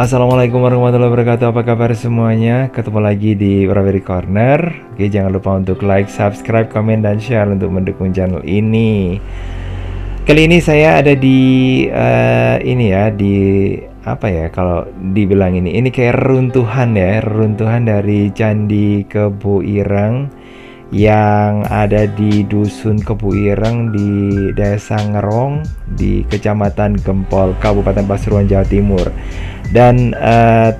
Assalamualaikum warahmatullahi wabarakatuh. Apa kabar semuanya? Ketemu lagi di Ravery Corner. Oke, jangan lupa untuk like, subscribe, komen, dan share untuk mendukung channel ini. Kali ini saya ada di ini ya, di apa ya, kalau dibilang ini kayak reruntuhan ya, reruntuhan dari Candi Kebu Ireng yang ada di Dusun Kebu Ireng di Desa Ngerong di Kecamatan Gempol, Kabupaten Pasuruan, Jawa Timur. Dan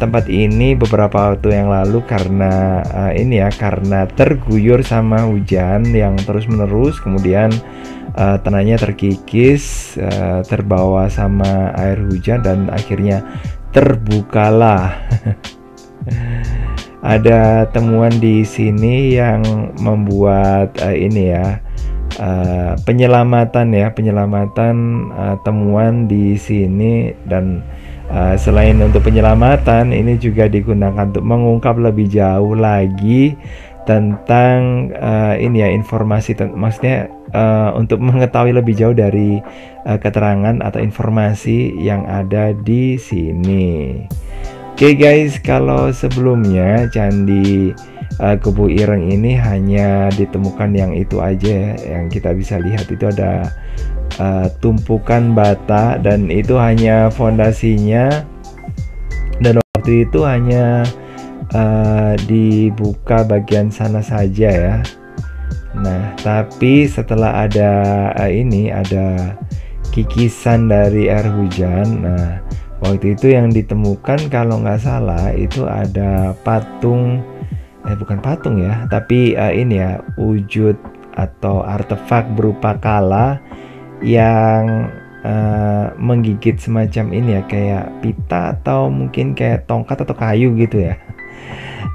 tempat ini beberapa waktu yang lalu karena karena terguyur sama hujan yang terus-menerus, kemudian tanahnya terkikis, terbawa sama air hujan dan akhirnya terbukalah ada temuan di sini yang membuat penyelamatan temuan di sini. Dan selain untuk penyelamatan, ini juga digunakan untuk mengungkap lebih jauh lagi tentang informasi, maksudnya untuk mengetahui lebih jauh dari keterangan atau informasi yang ada di sini. Oke guys, kalau sebelumnya Candi Kebu Ireng ini hanya ditemukan yang itu aja ya, yang kita bisa lihat itu ada tumpukan bata dan itu hanya fondasinya, dan waktu itu hanya dibuka bagian sana saja ya. Nah, tapi setelah ada ada kikisan dari air hujan, nah waktu itu yang ditemukan kalau nggak salah itu ada patung, bukan patung ya, tapi wujud atau artefak berupa kala yang menggigit semacam kayak pita atau mungkin kayak tongkat atau kayu gitu ya.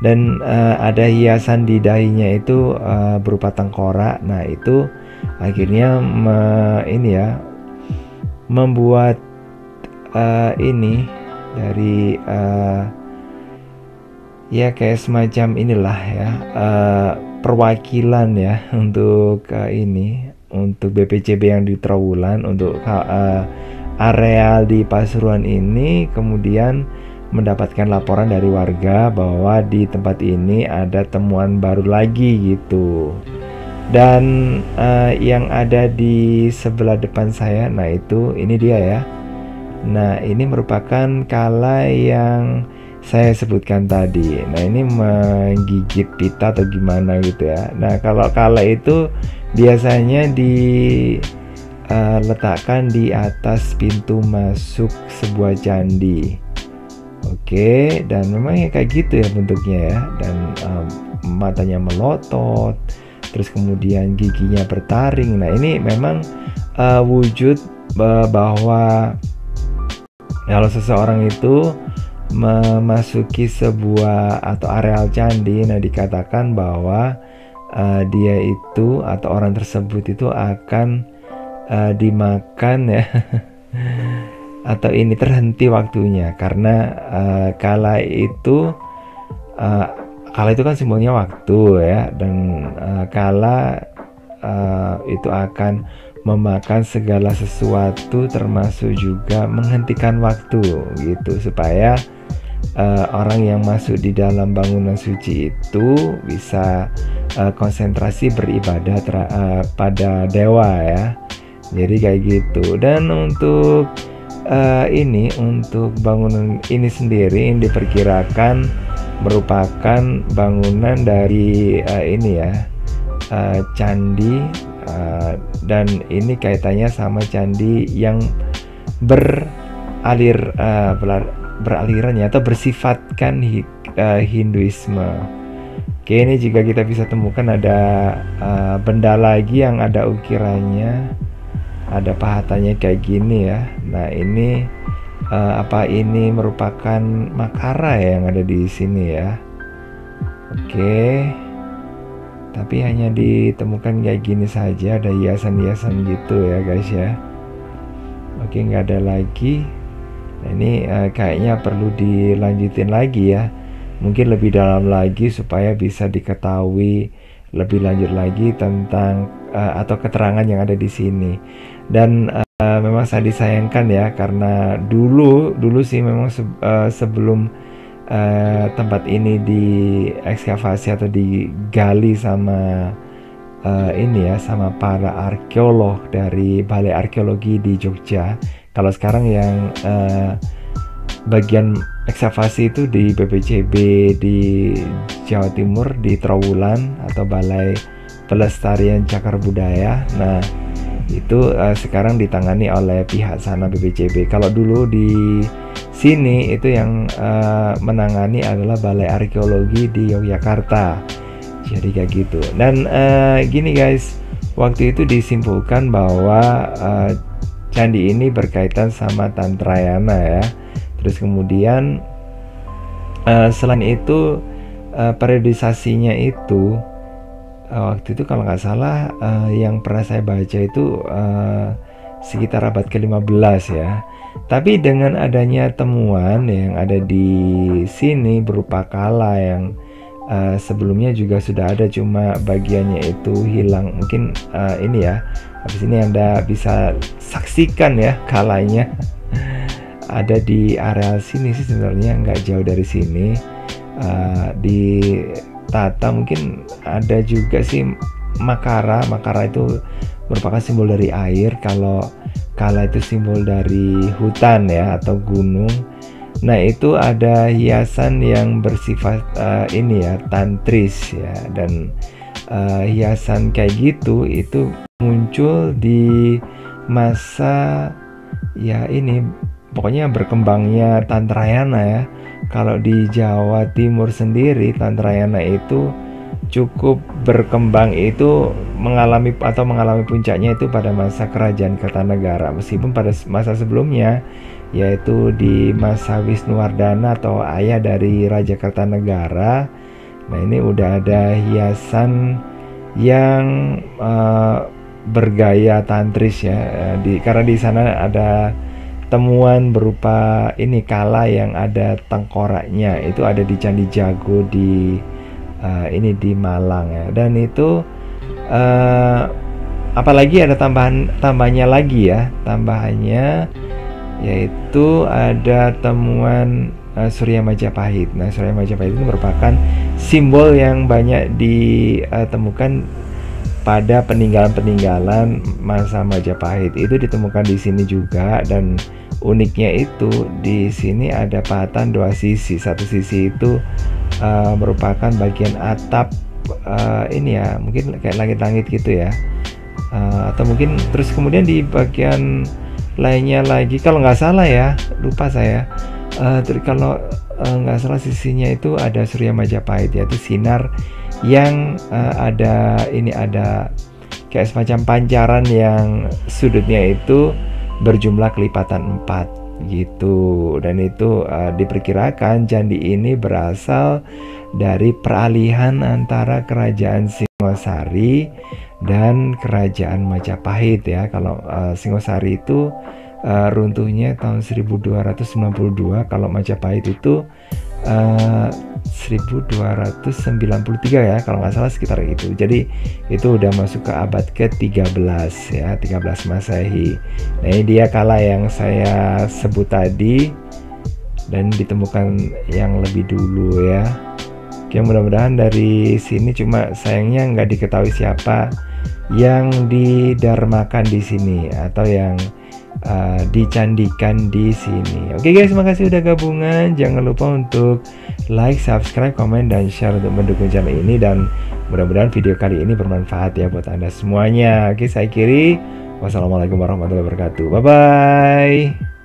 Dan ada hiasan di dahinya itu berupa tengkorak. Nah itu akhirnya membuat dari kayak semacam perwakilan ya untuk untuk BPCB yang di Trowulan untuk areal di Pasuruan ini, kemudian mendapatkan laporan dari warga bahwa di tempat ini ada temuan baru lagi gitu. Dan yang ada di sebelah depan saya, nah ini dia ya. Nah ini merupakan kala yang saya sebutkan tadi. Nah ini menggigit pita atau gimana gitu ya. Nah kalau kala itu biasanya diletakkan di atas pintu masuk sebuah candi. Oke, dan memang kayak gitu ya bentuknya ya. Dan matanya melotot, terus kemudian giginya bertaring. Nah ini memang wujud bahwa kalau seseorang itu memasuki sebuah atau areal candi, nah dikatakan bahwa dia itu atau orang tersebut itu akan dimakan ya atau ini terhenti waktunya, karena kala itu kan simbolnya waktu ya, dan kala itu akan memakan segala sesuatu termasuk juga menghentikan waktu gitu, supaya orang yang masuk di dalam bangunan suci itu bisa konsentrasi beribadah pada dewa ya. Jadi kayak gitu. Dan untuk untuk bangunan ini sendiri ini diperkirakan merupakan bangunan dari candi, dan ini kaitannya sama candi yang beraliran ya, atau bersifatkan Hinduisme. Oke, ini juga kita bisa temukan ada benda lagi yang ada ukirannya, ada pahatannya kayak gini ya. Nah ini ini merupakan makara ya yang ada di sini ya. Oke, tapi hanya ditemukan kayak gini saja, ada hiasan-hiasan gitu ya guys ya. Oke, nggak ada lagi. Nah, ini kayaknya perlu dilanjutin lagi ya, mungkin lebih dalam lagi supaya bisa diketahui lebih lanjut lagi tentang atau keterangan yang ada di sini. Dan memang sangat disayangkan ya, karena dulu sih memang sebelum tempat ini diekskavasi atau digali sama ini ya, sama para arkeolog dari Balai Arkeologi di Jogja. Kalau sekarang yang bagian ekskavasi itu di BPCB di Jawa Timur, di Trowulan atau Balai Pelestarian Cagar Budaya. Nah, itu sekarang ditangani oleh pihak sana BPCB. Kalau dulu di sini itu yang menangani adalah Balai Arkeologi di Yogyakarta. Jadi kayak gitu. Dan gini guys, waktu itu disimpulkan bahwa candi ini berkaitan sama Tantrayana ya. Terus kemudian selain itu periodisasinya itu waktu itu kalau nggak salah yang pernah saya baca itu sekitar abad ke-15 ya. Tapi dengan adanya temuan yang ada di sini berupa kala yang sebelumnya juga sudah ada, cuma bagiannya itu hilang. Mungkin ini ya, habis ini Anda bisa saksikan ya kalanya ada di area sini sih, sebenarnya nggak jauh dari sini. Di tata mungkin ada juga sih Makara itu merupakan simbol dari air, kalau kala itu simbol dari hutan ya atau gunung. Nah, itu ada hiasan yang bersifat ini ya, tantris ya, dan hiasan kayak gitu itu muncul di masa ya ini, pokoknya berkembangnya Tantrayana ya. Kalau di Jawa Timur sendiri Tantrayana itu cukup berkembang, itu mengalami puncaknya itu pada masa Kerajaan Kertanegara, meskipun pada masa sebelumnya yaitu di masa Wisnuwardana atau ayah dari Raja Kertanegara. Nah, ini udah ada hiasan yang bergaya tantris ya, karena di sana ada temuan berupa ini kala yang ada tengkoraknya, itu ada di Candi Jago di ini di Malang ya. Dan itu apalagi ada tambahannya lagi ya, tambahannya yaitu ada temuan Surya Majapahit. Nah, Surya Majapahit itu merupakan simbol yang banyak ditemukan pada peninggalan-peninggalan masa Majapahit. Itu ditemukan di sini juga, dan uniknya itu di sini ada pahatan dua sisi. Satu sisi itu merupakan bagian atap ini ya, mungkin kayak langit-langit gitu ya, atau mungkin terus kemudian di bagian lainnya lagi, kalau nggak salah ya, lupa saya, kalau nggak salah sisinya itu ada Surya Majapahit, yaitu sinar yang ada kayak semacam pancaran yang sudutnya itu berjumlah kelipatan 4 gitu. Dan itu diperkirakan candi ini berasal dari peralihan antara kerajaan Singosari dan kerajaan Majapahit ya. Kalau Singosari itu runtuhnya tahun 1292, kalau Majapahit itu 1293 ya kalau nggak salah, sekitar itu. Jadi itu udah masuk ke abad ke-13 ya, 13 Masehi. Nah, ini dia kala yang saya sebut tadi dan ditemukan yang lebih dulu ya. Oke, mudah-mudahan dari sini, cuma sayangnya nggak diketahui siapa yang didarmakan di sini atau yang dicandikan di sini. Oke guys, makasih udah gabungan. Jangan lupa untuk like, subscribe, komen, dan share untuk mendukung channel ini, dan mudah-mudahan video kali ini bermanfaat ya buat Anda semuanya. Oke, saya akhiri. Wassalamualaikum warahmatullahi wabarakatuh. Bye bye.